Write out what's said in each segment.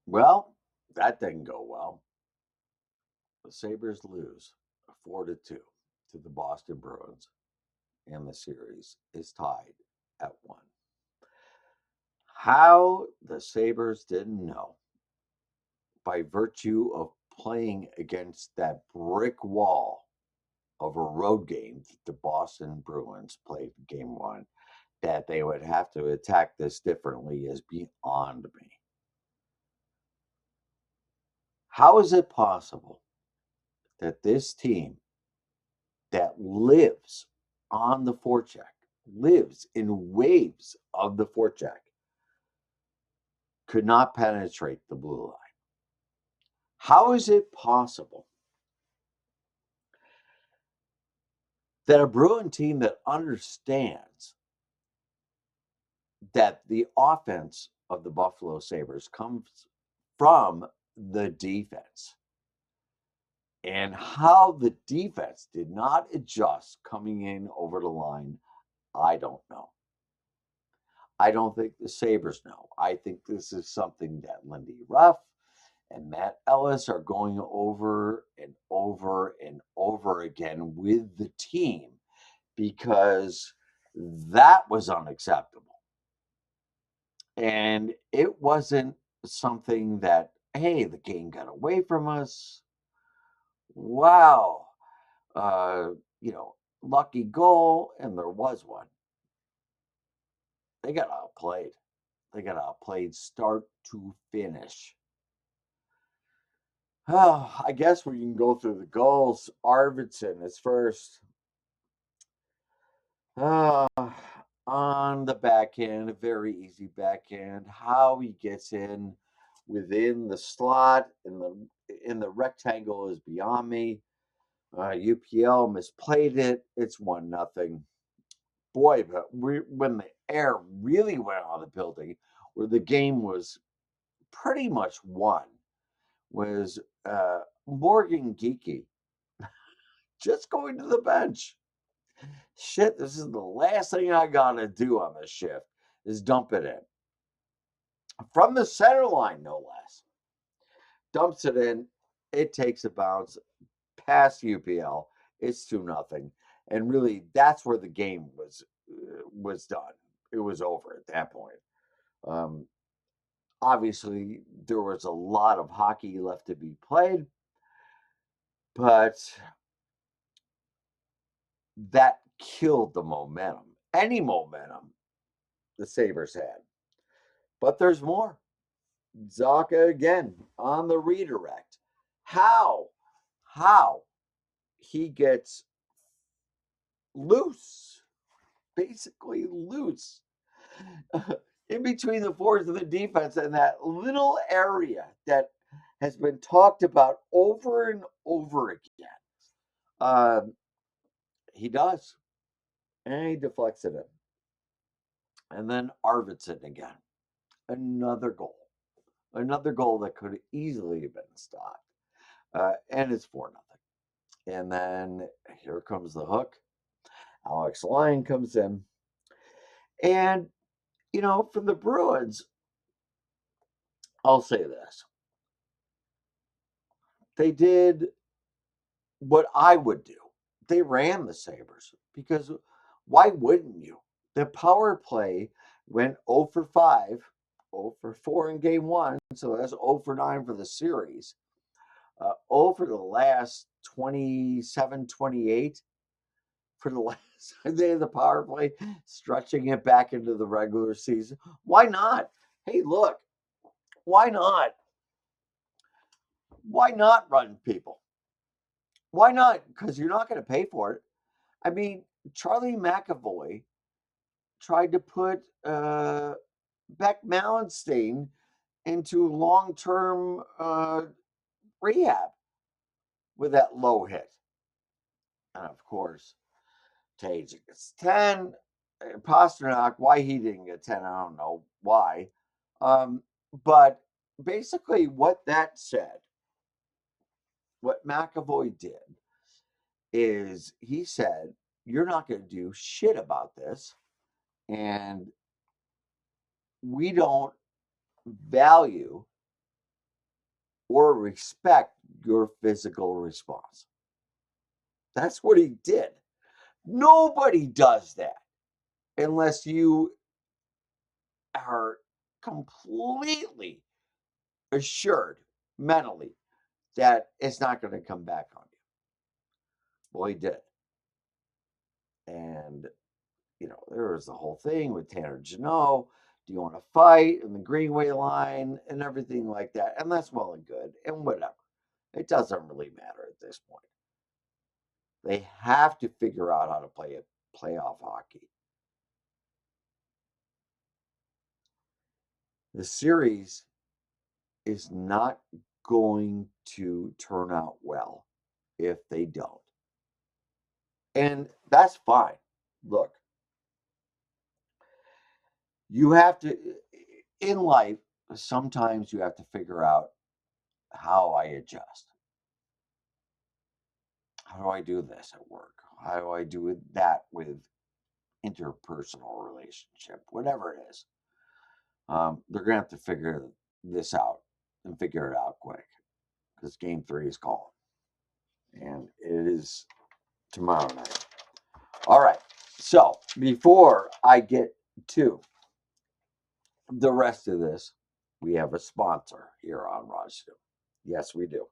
Well, that didn't go well. The Sabres lose 4-2 to the Boston Bruins, and the series is tied at 1. How the Sabres didn't know, by virtue of playing against that brick wall of a road game that the Boston Bruins played in game 1, that they would have to attack this differently is beyond me. How is it possible that this team that lives on the forecheck, lives in waves of the forecheck, could not penetrate the blue line? How is it possible that a Bruin team that understands that the offense of the Buffalo Sabres comes from the defense, and how the defense did not adjust coming in over the line, I don't know. I don't think the Sabres know. I think this is something that Lindy Ruff and Matt Ellis are going over and over and over again with the team, because that was unacceptable. And it wasn't something that, hey, the game got away from us. Wow. Uh, lucky goal. And there was one. They got outplayed. They got outplayed start to finish. Oh, I guess we can go through the goals. Arvidsson is first. Uh, on the backhand, a very easy backhand. How he gets in within the slot in the rectangle is beyond me. UPL misplayed it. It's 1-0. Boy, but when the air really went out of the building, where the game was pretty much won, was Morgan Geeky just going to the bench. Shit, this is the last thing I gotta do on this shift is dump it in. From the center line, no less. Dumps it in. It takes a bounce past UPL. It's 2-0. And really, that's where the game was done. It was over at that point. Um, Obviously, there was a lot of hockey left to be played, but that killed the momentum. Any momentum the Sabres had. But there's more. Zaka again on the redirect. How? How he gets loose, basically loose, in between the forwards of the defense and that little area that has been talked about over and over again. Um, he does, and he deflects it in. And then Arvidsson again, another goal that could easily have been stopped, and it's 4-0. And then here comes the hook. Alex Lyon comes in. And, from the Bruins, I'll say this. They did what I would do. They ran the Sabres, because why wouldn't you? The power play went 0 for 5, 0 for 4 in game 1, so that's 0 for 9 for the series. 0 for the last 27, 28 for the last day of the power play, stretching it back into the regular season. Why not? Hey, look, why not? Why not run people? Why not? Because you're not going to pay for it. I mean, Charlie McAvoy tried to put Beck Mallenstein into long-term rehab with that low hit. And of course, Tage gets 10. Pasternak, why he didn't get 10, I don't know why. But basically, what that said, what McAvoy did, is he said, you're not going to do shit about this. And we don't value or respect your physical response. That's what he did. Nobody does that unless you are completely assured mentally that it's not going to come back on you. Well, he did. And, there was the whole thing with Tanner Janot. Do you want to fight in the Greenway line and everything like that? And that's well and good and whatever. It doesn't really matter at this point. They have to figure out how to play playoff hockey. The series is not going to turn out well if they don't. And that's fine. Look, you have to, in life, sometimes you have to figure out how I adjust. How do I do this at work? How do I do that with interpersonal relationship? Whatever it is. They're going to have to figure this out and figure it out quick because game 3 is calling. And it is tomorrow night. All right. So before I get to the rest of this, we have a sponsor here on Raj. Yes, we do.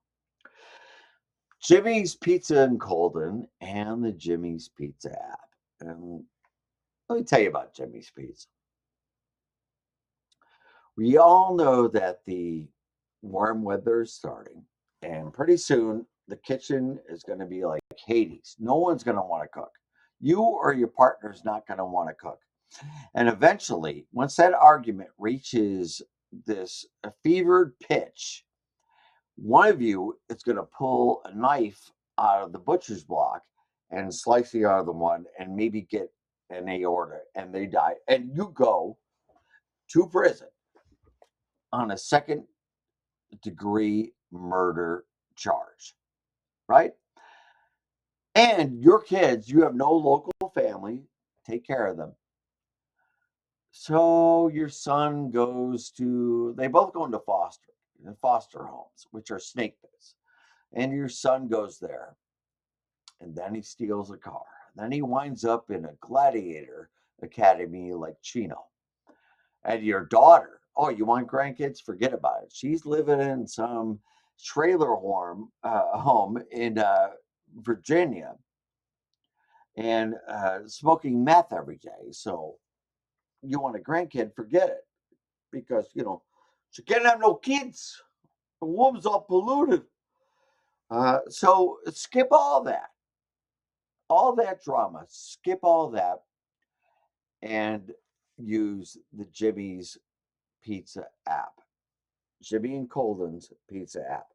Jimmy's Pizza in Colden and the Jimmy's Pizza app. And let me tell you about Jimmy's Pizza. We all know that the warm weather is starting, and pretty soon the kitchen is going to be like Hades. No one's going to want to cook. You or your partner's not going to want to cook. And eventually, once that argument reaches this fevered pitch, one of you is going to pull a knife out of the butcher's block and slice the other one and maybe get an aorta and they die. And you go to prison on a second-degree murder charge, right? And your kids, you have no local family, take care of them. So your son they both go into foster homes, which are snake pits. And your son goes there, and then he steals a car. Then he winds up in a gladiator academy like Chino. And your daughter, oh, you want grandkids? Forget about it. She's living in some trailer home in Virginia and smoking meth every day. So you want a grandkid? Forget it, because she can't have no kids. The womb's all polluted. So skip all that drama. Skip all that and use the Jimmy's Pizza app. Jimmy and Colden's Pizza app.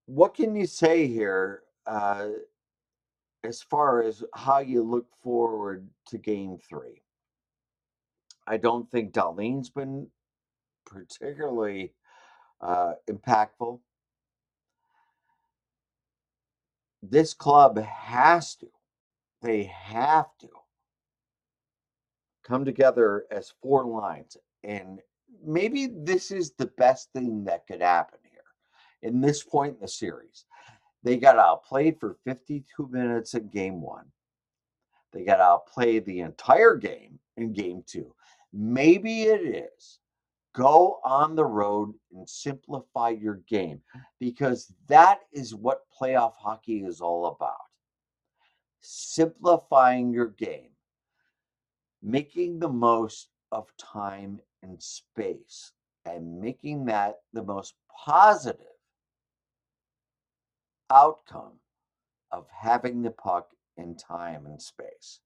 What can you say here as far as how you look forward to game 3? I don't think Darlene's been particularly impactful. This club they have to come together as 4 lines. And maybe this is the best thing that could happen here in this point in the series. They got outplayed for 52 minutes in game 1. They got outplayed the entire game in game 2. Maybe it is go on the road and simplify your game, because that is what playoff hockey is all about. Simplifying your game, making the most of time and space, and making that the most positive outcome of having the puck in time and space.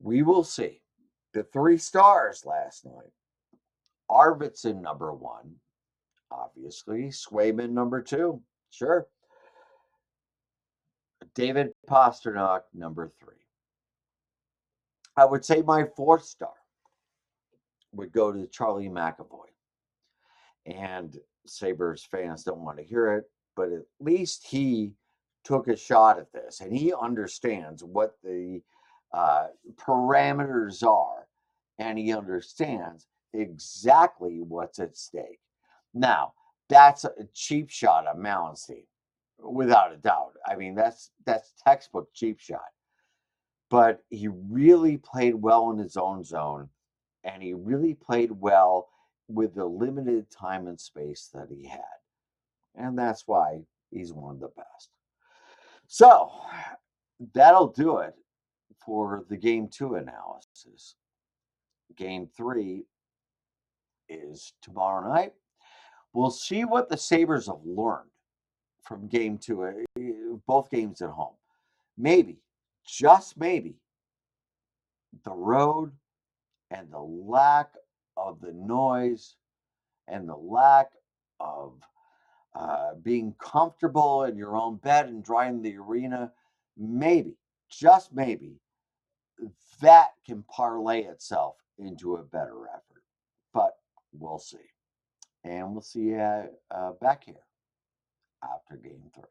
We will see. The 3 stars last night. Arvidsson, number 1, obviously. Swayman, number 2, sure. David Pastrnak, number 3. I would say my 4th star would go to Charlie McAvoy. And Sabres fans don't want to hear it, but at least he took a shot at this and he understands what the parameters are, and he understands exactly what's at stake. Now, that's a cheap shot on Malenstein, without a doubt. I mean, that's textbook cheap shot. But he really played well in his own zone, and he really played well with the limited time and space that he had. And that's why he's one of the best. So that'll do it for the game two analysis. Game three is tomorrow night. We'll see what the Sabres have learned from game two, both games at home. Maybe, just maybe, the road and the lack of the noise and the lack of being comfortable in your own bed and driving the arena, maybe, just maybe, that can parlay itself into a better effort. But we'll see. And we'll see you back here after game three.